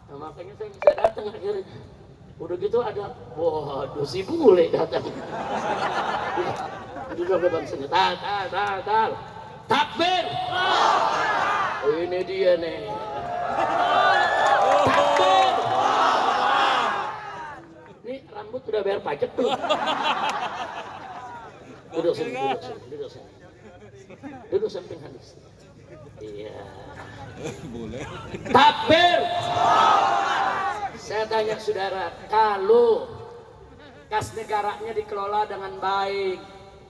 Nah, makanya saya bisa datang akhirnya. Udah gitu ada, waduh si bule datang. Duduk ke bang sini, tal. Takbir. Ini dia nih. Takbir. Ini rambut udah bayar pajak tuh. Duduk sini. Duduk samping Hanis. Iya. Boleh. Takbir. Saya tanya saudara, kalau kas negaranya dikelola dengan baik,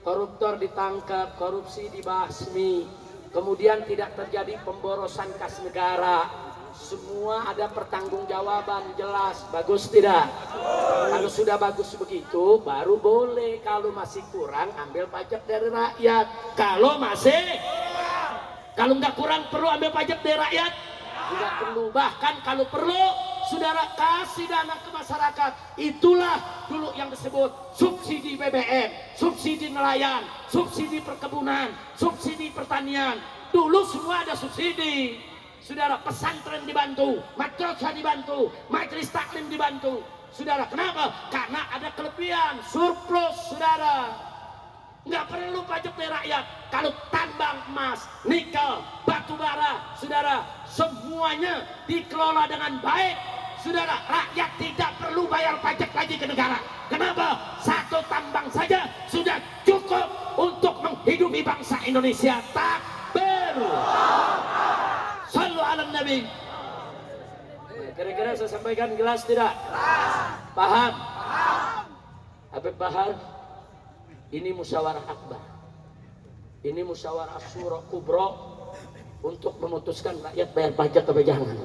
koruptor ditangkap, korupsi dibasmi, kemudian tidak terjadi pemborosan kas negara, semua ada pertanggungjawaban jelas, bagus tidak? Kalau sudah bagus begitu, baru boleh. Kalau masih kurang, ambil pajak dari rakyat. Kalau nggak kurang, perlu ambil pajak dari rakyat? Tidak perlu. Bahkan kalau perlu, saudara kasih dana ke masyarakat. Itulah dulu yang disebut subsidi BBM, subsidi nelayan, subsidi perkebunan, subsidi pertanian. Dulu semua ada subsidi. Saudara, pesantren dibantu, madrasah dibantu, majelis taklim dibantu. Saudara, kenapa? Karena ada kelebihan, surplus, saudara. Nggak perlu pajak dari rakyat. Kalau tambang emas, nikel, batu bara, saudara, semuanya dikelola dengan baik. Saudara, rakyat tidak perlu bayar pajak lagi ke negara. Kenapa? Satu tambang saja sudah cukup untuk menghidupi bangsa Indonesia. Takbir. Sallu ala Nabi. Kira-kira saya sampaikan jelas tidak? Paham? Habib Bahar, ini musyawarah akbar. Ini musyawarah syura kubra untuk memutuskan rakyat bayar pajak atau jangan.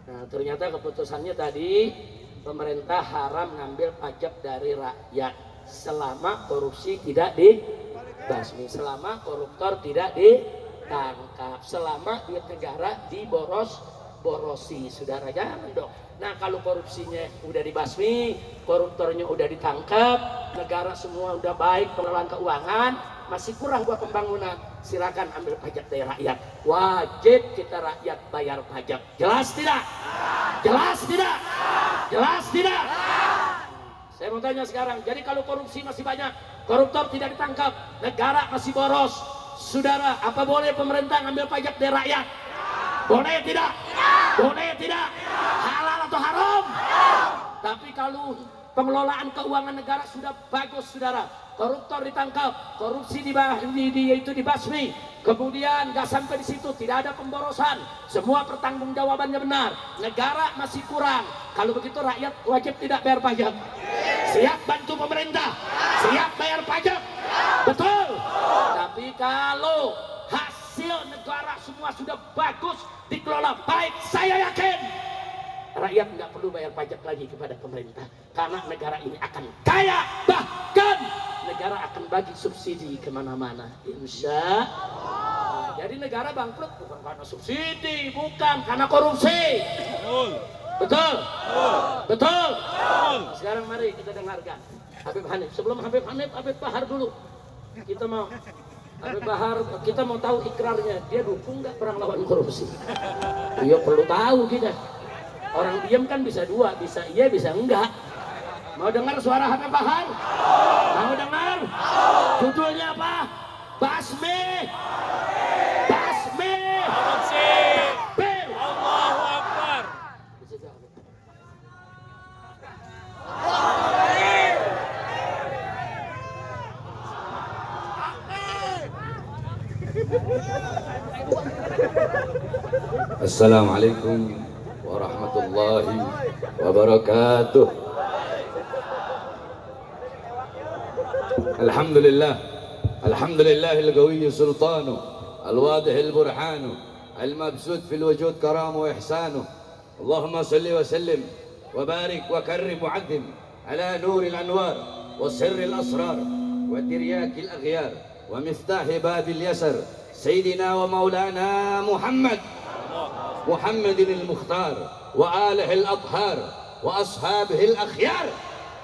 Nah, ternyata keputusannya tadi pemerintah haram ngambil pajak dari rakyat selama korupsi tidak dibasmi, selama koruptor tidak ditangkap, selama duit negara diborosi. Saudara, jangan dong. Nah, kalau korupsinya udah dibasmi, koruptornya udah ditangkap, negara semua udah baik pengelolaan keuangan, masih kurang buat pembangunan, silakan ambil pajak dari rakyat. Wajib kita rakyat bayar pajak. Jelas tidak? Jelas tidak? Jelas tidak? Saya mau tanya sekarang, jadi kalau korupsi masih banyak, koruptor tidak ditangkap, negara masih boros, saudara, apa boleh pemerintah ngambil pajak dari rakyat? Boleh tidak? Boleh tidak? Halal atau haram? Tapi kalau pengelolaan keuangan negara sudah bagus, saudara, koruptor ditangkap, korupsi itu dibasmi, kemudian nggak sampai di situ, tidak ada pemborosan, semua pertanggungjawabannya benar, negara masih kurang. Kalau begitu rakyat wajib tidak bayar pajak. Siap bantu pemerintah, siap bayar pajak, betul. Tapi kalau hasil negara semua sudah bagus, dikelola baik, saya yakin rakyat nggak perlu bayar pajak lagi kepada pemerintah, karena negara ini akan kaya, bahkan negara akan bagi subsidi kemana-mana, insya Allah. Jadi negara bangkrut bukan karena subsidi, bukan karena korupsi. Betul, betul. Sekarang mari kita dengarkan Habib Hanif. Sebelum Habib Hanif, Habib Bahar dulu. Kita mau Habib Bahar, kita mau tahu ikrarnya, dia dukung nggak perang lawan korupsi? Dia perlu tahu kita. Orang diam kan bisa dua, bisa iya, bisa enggak. Mau dengar suara Habib Bahar? Mau dengar? Judulnya apa? Basmi. Basmi. Korupsi. Bir. Allahu Akbar. Assalamualaikum warahmatullahi wabarakatuh. Alhamdulillah, alhamdulillahil qawiyyi sultanu, al-wadihil burhanu, al-mabsut fil wujud karamu wa ihsanu. Allahumma salli wa sallim wa barik wa karrim wa addim ala nuril anwar wa sirril asrar wa tiryakil aghyar wa miftahi babil yasar sayyidina wa maulana محمد المختار وآله الأطهار وأصحابه الأخيار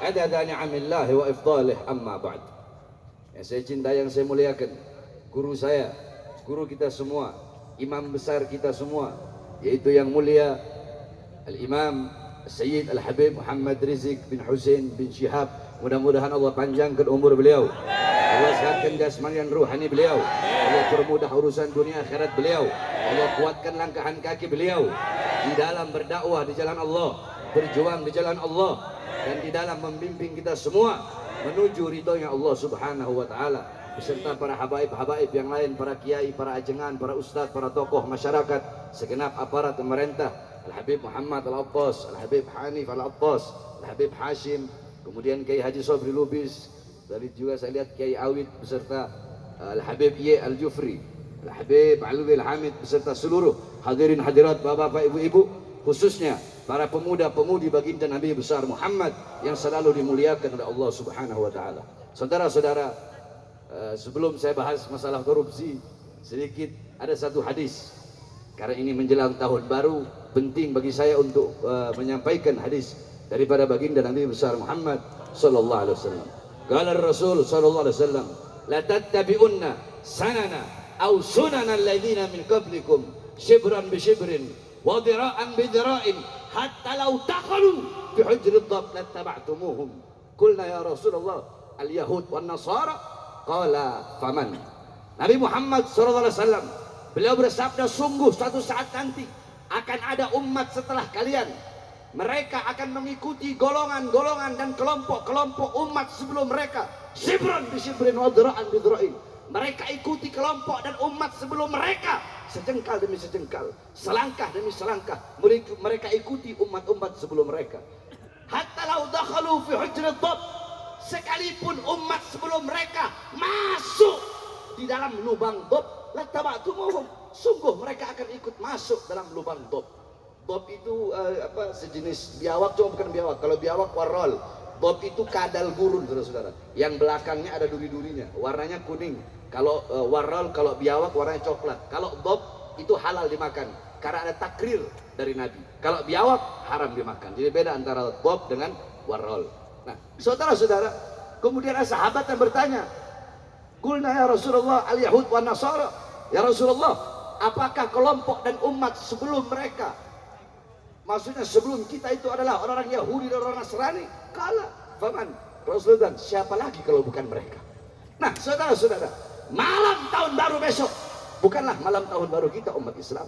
عدد نعم الله وإفضاله أما بعد. Yang saya cintai, yang saya muliakan, guru saya, guru kita semua, imam besar kita semua, yaitu yang mulia Al-Imam Sayyid Al-Habib Muhammad Rizik bin Hussein bin Syihab. Mudah-mudahan Allah panjangkan umur beliau, Allah sehatkan jasmani dan ruhani beliau, Allah permudah urusan dunia akhirat beliau, Allah kuatkan langkahan kaki beliau di dalam berdakwah di jalan Allah, berjuang di jalan Allah, dan di dalam membimbing kita semua menuju ridhonya Allah Subhanahu wa taala, beserta para habaib-habaib yang lain, para kiai, para ajengan, para ustadz, para tokoh masyarakat, segenap aparat pemerintah, Al-Habib Muhammad Al-Attas, Al-Habib Hanif Al-Attas, Al-Habib Hashim, kemudian Kiai Haji Sobri Lubis, dari juga saya lihat Kiai Awid beserta Al-Habib Ye Al-Jufri, Al-Habib Alwi Al-Hamid beserta seluruh hadirin hadirat bapak-bapak ibu-ibu, khususnya para pemuda-pemudi baginda Nabi besar Muhammad yang selalu dimuliakan oleh Allah Subhanahu wa taala. Saudara-saudara, sebelum saya bahas masalah korupsi, sedikit ada satu hadis. Karena ini menjelang tahun baru, penting bagi saya untuk menyampaikan hadis daripada baginda Nabi besar Muhammad sallallahu alaihi wasallam. Qala Rasul sallallahu alaihi wasallam, la tattabi'unna sanana aw sunana alladziina min qablikum shibran bi shibrin wa dira'an bi dira'in hatta law dakhalu fi hujri ad-dab lattaba'tumuhum. Qulna ya Rasulullah al-yahud wan nasara, qala faman. Nabi Muhammad sallallahu alaihi wasallam beliau bersabda, sungguh suatu saat nanti akan ada umat setelah kalian, mereka akan mengikuti golongan-golongan dan kelompok-kelompok umat sebelum mereka, shibran bi shibrin wa dira'an bi dira'in. Mereka ikuti kelompok dan umat sebelum mereka, sejengkal demi sejengkal, selangkah demi selangkah. Mereka ikuti umat-umat sebelum mereka. Hatta law dakhalu fi hujri dhab, sekalipun umat sebelum mereka masuk di dalam lubang dhab, lattaba'tumuhum, sungguh mereka akan ikut masuk dalam lubang dhab. Dhab itu sejenis biawak, cuma bukan biawak. Kalau biawak warol, dhab itu kadal gurun, saudara-saudara, yang belakangnya ada duri-durinya, warnanya kuning. Kalau warol, kalau biawak warnanya coklat. Kalau dhab itu halal dimakan karena ada takrir dari Nabi. Kalau biawak haram dimakan. Jadi beda antara dhab dengan warol. Nah, saudara-saudara, kemudian ada sahabat yang bertanya, qulna ya Rasulullah al-yahud wan nasara. Ya Rasulullah, apakah kelompok dan umat sebelum mereka, maksudnya sebelum kita itu adalah orang-orang Yahudi dan orang Nasrani? Kala faman. Rasulullah, siapa lagi kalau bukan mereka? Nah, saudara-saudara, malam tahun baru besok bukanlah malam tahun baru kita umat Islam.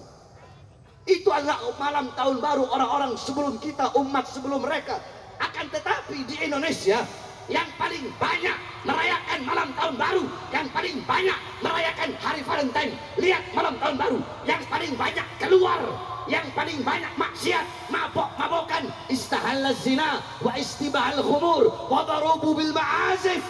Itu adalah malam tahun baru orang-orang sebelum kita, umat sebelum mereka. Akan tetapi di Indonesia yang paling banyak merayakan malam tahun baru, yang paling banyak merayakan hari Valentine, lihat malam tahun baru, yang paling banyak keluar, yang paling banyak maksiat, mabok-mabokan, istahalla zina wa istibahal khumur wa darubu bil ma'azif.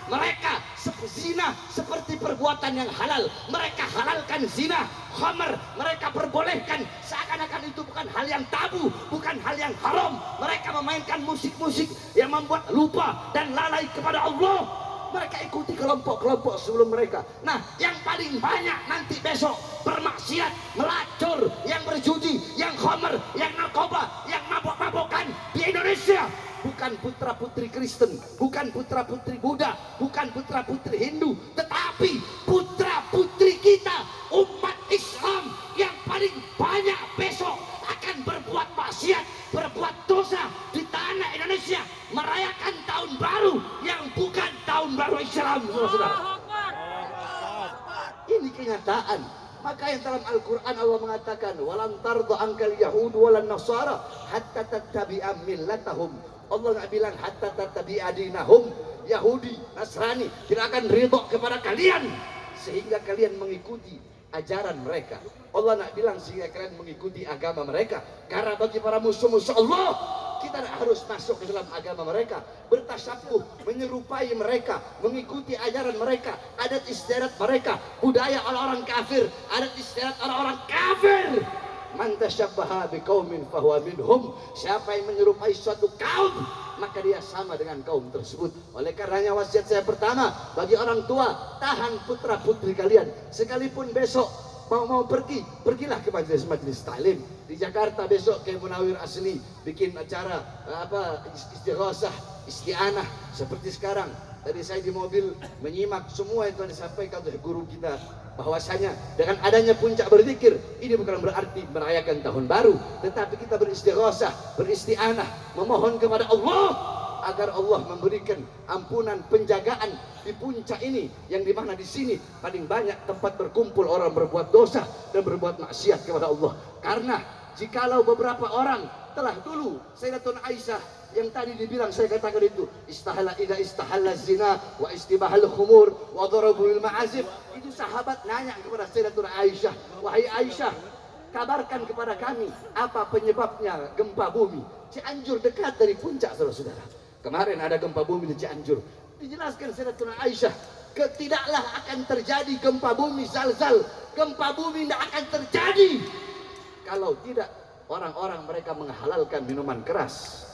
Mereka zina seperti perbuatan yang halal, mereka halalkan zina, khamar mereka perbolehkan seakan-akan itu bukan hal yang tabu, bukan hal yang haram. Mereka memainkan musik-musik yang membuat lupa dan lalai kepada Allah. Mereka ikuti kelompok-kelompok sebelum mereka. Nah, yang paling banyak nanti besok bermaksiat, melacur, yang berjudi, yang khamar, yang narkoba, yang mabok-mabokan di Indonesia bukan putra-putri Kristen, bukan putra-putri Buddha, bukan putra-putri Hindu, tetapi putra-putri kita umat Islam yang paling banyak besok akan berbuat maksiat, berbuat dosa di tanah Indonesia, merayakan tahun baru yang bukan tahun baru Islam, saudara-saudara. Ini kenyataan. Maka yang dalam Al-Quran Allah mengatakan, walan tarda angkal yahud walan nasara hatta tattabi'a millatahum. Allah nggak bilang hatta tattabi'a dinahum. Yahudi, Nasrani tidak akan ridho kepada kalian sehingga kalian mengikuti ajaran mereka. Allah nggak bilang sehingga kalian mengikuti agama mereka, karena bagi para musuh-musuh Allah, kita tidak harus masuk ke dalam agama mereka, bertasyabuh, menyerupai mereka, mengikuti ajaran mereka, adat istiadat mereka, budaya orang-orang kafir, adat istiadat orang-orang kafir. Man tasyabbaha biqaumin fahuwa minhum. Siapa yang menyerupai suatu kaum, maka dia sama dengan kaum tersebut. Oleh karenanya wasiat saya pertama bagi orang tua, tahan putra putri kalian. Sekalipun besok mau pergi, pergilah ke majelis taklim di Jakarta. Besok ke Munawir Asli bikin acara istighosah, isti'anah seperti sekarang. Tadi saya di mobil menyimak semua yang telah disampaikan oleh guru kita, bahwasanya dengan adanya puncak berzikir ini bukan berarti merayakan tahun baru, tetapi kita beristighosah, beristi'anah, memohon kepada Allah agar Allah memberikan ampunan, penjagaan di puncak ini, yang dimana di sini paling banyak tempat berkumpul orang berbuat dosa dan berbuat maksiat kepada Allah. Karena jikalau beberapa orang telah dulu Sayyidatuna Aisyah yang tadi dibilang saya katakan itu istahalla zina wa istibahal khumur wa darabu bil ma'azif, itu sahabat nanya kepada Sayyidatuna Aisyah, wahai Aisyah, kabarkan kepada kami apa penyebabnya gempa bumi. Cianjur dekat dari puncak, saudara-saudara. Kemarin ada gempa bumi di Cianjur. Dijelaskan Sayyidatuna Aisyah, tidaklah akan terjadi gempa bumi zalzal. Gempa bumi tidak akan terjadi kalau tidak orang-orang mereka menghalalkan minuman keras.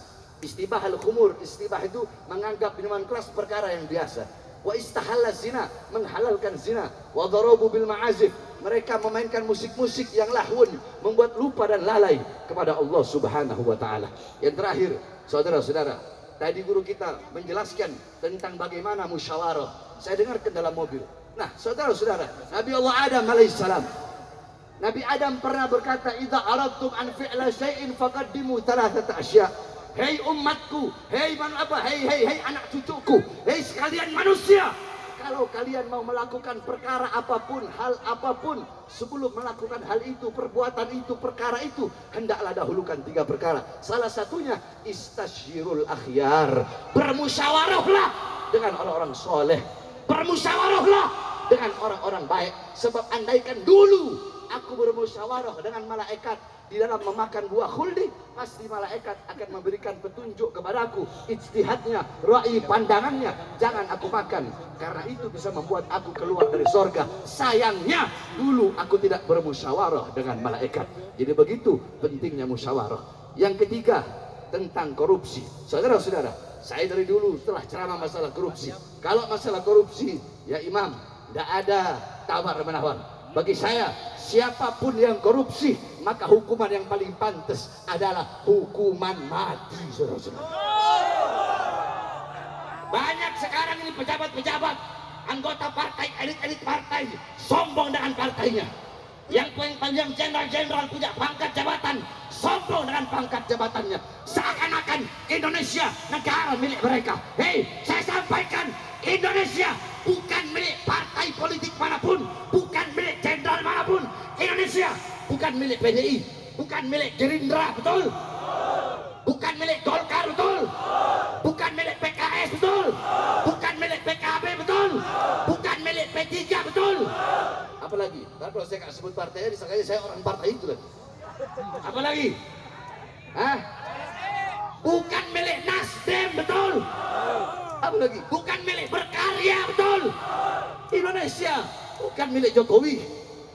Istibahal khumur, istibah itu menganggap minuman keras perkara yang biasa. Wa istahalla zina, menghalalkan zina. Wa darabu bil ma'azif, mereka memainkan musik-musik yang lahun, membuat lupa dan lalai kepada Allah Subhanahu wa taala. Yang terakhir, saudara-saudara, tadi guru kita menjelaskan tentang bagaimana musyawarah. Saya dengarkan dalam mobil. Nah, saudara-saudara, Nabi Allah Adam alaihissalam, Nabi Adam pernah berkata, "Idza aradtum an fi'la syai'in faqaddimu thalathata asya'." Hei umatku, hei anak cucuku, hei sekalian manusia, kalau kalian mau melakukan perkara apapun, hal apapun, sebelum melakukan hal itu, perbuatan itu, perkara itu, hendaklah dahulukan 3 perkara. Salah satunya istasyirul akhyar, bermusyawarahlah dengan orang-orang soleh, bermusyawarahlah dengan orang-orang baik. Sebab andaikan dulu aku bermusyawarah dengan malaikat di dalam memakan buah khuldi, pasti malaikat akan memberikan petunjuk kepadaku, ijtihadnya, ra'i pandangannya, jangan aku makan, karena itu bisa membuat aku keluar dari sorga. Sayangnya dulu aku tidak bermusyawarah dengan malaikat. Jadi begitu pentingnya musyawarah. Yang ketiga, tentang korupsi. Saudara-saudara, saya dari dulu setelah ceramah masalah korupsi, kalau masalah korupsi, ya imam, tidak ada tawar-menawar. Bagi saya, siapapun yang korupsi, maka hukuman yang paling pantas adalah hukuman mati, saudara-saudara. Banyak sekarang ini pejabat-pejabat, anggota partai, elit-elit partai, sombong dengan partainya. Yang jenderal-jenderal punya pangkat jabatan, sombong dengan pangkat jabatannya. Seakan-akan Indonesia negara milik mereka. Hei, saya sampaikan, Indonesia bukan milik partai politik manapun, bukan milik jenderal manapun. Indonesia bukan milik PDI, bukan milik Gerindra, betul? Bukan milik Golkar, betul? Bukan milik PKS, betul? Bukan milik PKB, betul? Bukan milik P3, betul? Apalagi, kalau saya nggak sebut partainya, disangkanya saya orang partai itu lagi. Apalagi? Hah? Bukan milik Nasdem, betul? Apa lagi? Bukan milik berkarya, betul? Indonesia bukan milik Jokowi,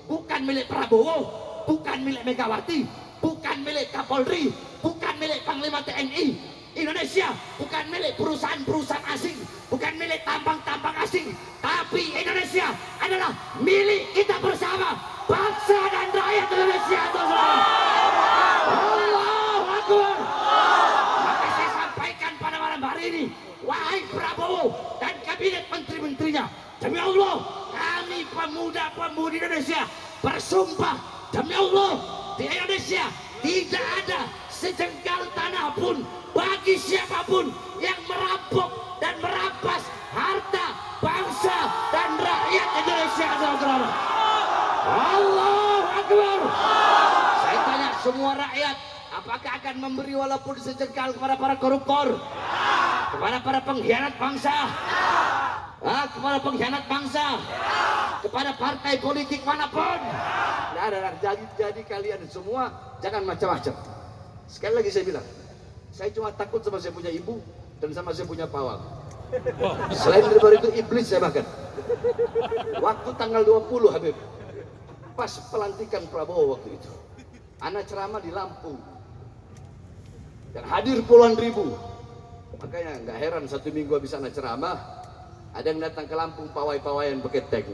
bukan milik Prabowo, bukan milik Megawati, bukan milik Kapolri, bukan milik Panglima TNI. Indonesia bukan milik perusahaan-perusahaan asing, bukan milik tambang-tambang asing, tapi Indonesia adalah milik kita bersama, bangsa dan rakyat Indonesia. Allahu Akbar. Maka saya sampaikan pada malam hari ini, wahai Prabowo dan kabinet menteri-menterinya, demi Allah, kami pemuda-pemudi Indonesia bersumpah, demi Allah, di Indonesia tidak ada sejengkal tanah pun bagi siapapun yang merampok dan merampas harta bangsa dan rakyat Indonesia. Allahu Akbar. Saya tanya semua rakyat, apakah akan memberi walaupun sejengkal kepada para koruptor, kepada para pengkhianat bangsa, kepada pengkhianat bangsa, kepada partai politik manapun? Nah, jadi kalian semua jangan macam-macam. Sekali lagi saya bilang, saya cuma takut sama saya punya ibu dan sama saya punya pawang. Selain daripada itu iblis saya makan. Waktu tanggal 20 Habib, pas pelantikan Prabowo waktu itu, anak ceramah di Lampung dan hadir puluhan ribu. Makanya nggak heran 1 minggu habis anak ceramah, ada yang datang ke Lampung pawai-pawayan pakai tank.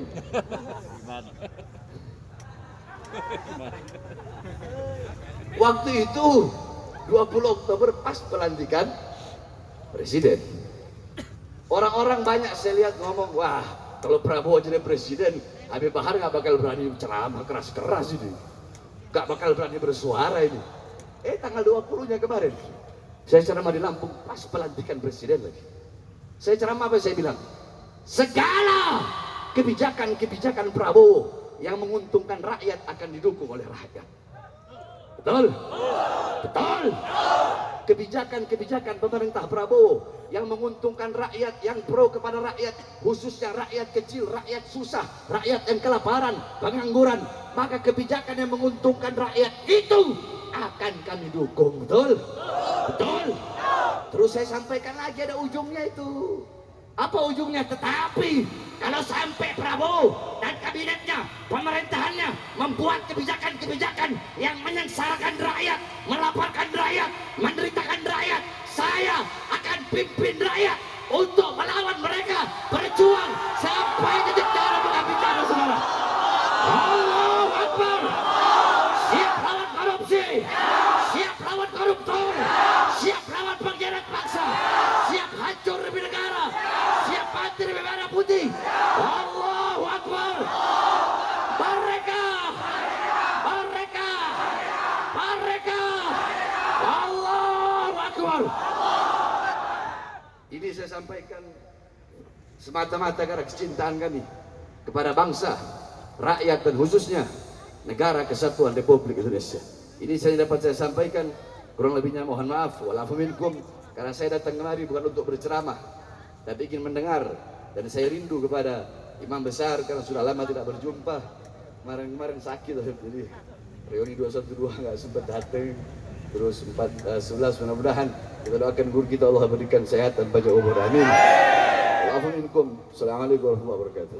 Waktu itu 20 Oktober pas pelantikan presiden. Orang-orang banyak saya lihat ngomong, wah kalau Prabowo jadi presiden, Habib Bahar nggak bakal berani ceramah keras-keras ini, nggak bakal berani bersuara ini. Tanggal 20-nya kemarin, saya ceramah di Lampung pas pelantikan presiden lagi. Saya ceramah apa saya bilang? Segala kebijakan-kebijakan Prabowo yang menguntungkan rakyat akan didukung oleh rakyat. Betul? Betul. Kebijakan-kebijakan pemerintah Prabowo yang menguntungkan rakyat, yang pro kepada rakyat, khususnya rakyat kecil, rakyat susah, rakyat yang kelaparan, pengangguran, maka kebijakan yang menguntungkan rakyat itu akan kami dukung. Betul? Betul. Terus saya sampaikan lagi ada ujungnya itu. Apa ujungnya? Tetapi kalau sampai Prabowo dan kabinetnya, pemerintahannya membuat kebijakan-kebijakan yang menyengsarakan rakyat, melaporkan rakyat, menderitakan rakyat, saya akan pimpin rakyat untuk melawan mereka, berjuang sampai titik darah penghabisan saudara. Allahu Akbar. Siap lawan korupsi, siap lawan koruptor, siap lawan pengkhianat bangsa, siap hancur demi negara, siap mati demi merah putih. Allahu Akbar. Mereka, mereka, mereka. Allahu Akbar. Ini saya sampaikan semata-mata karena kecintaan kami kepada bangsa, rakyat dan khususnya negara kesatuan Republik Indonesia. Ini dapat saya sampaikan, kurang lebihnya mohon maaf, walafu minkum, karena saya datang kemari bukan untuk berceramah, tapi ingin mendengar, dan saya rindu kepada imam besar karena sudah lama tidak berjumpa. Kemarin sakit, jadi reuni 212 nggak sempat datang. Terus 11 mudah-mudahan kita doakan guru kita Allah berikan sehat dan panjang umur, amin. Walafu minkum. Assalamualaikum warahmatullahi wabarakatuh.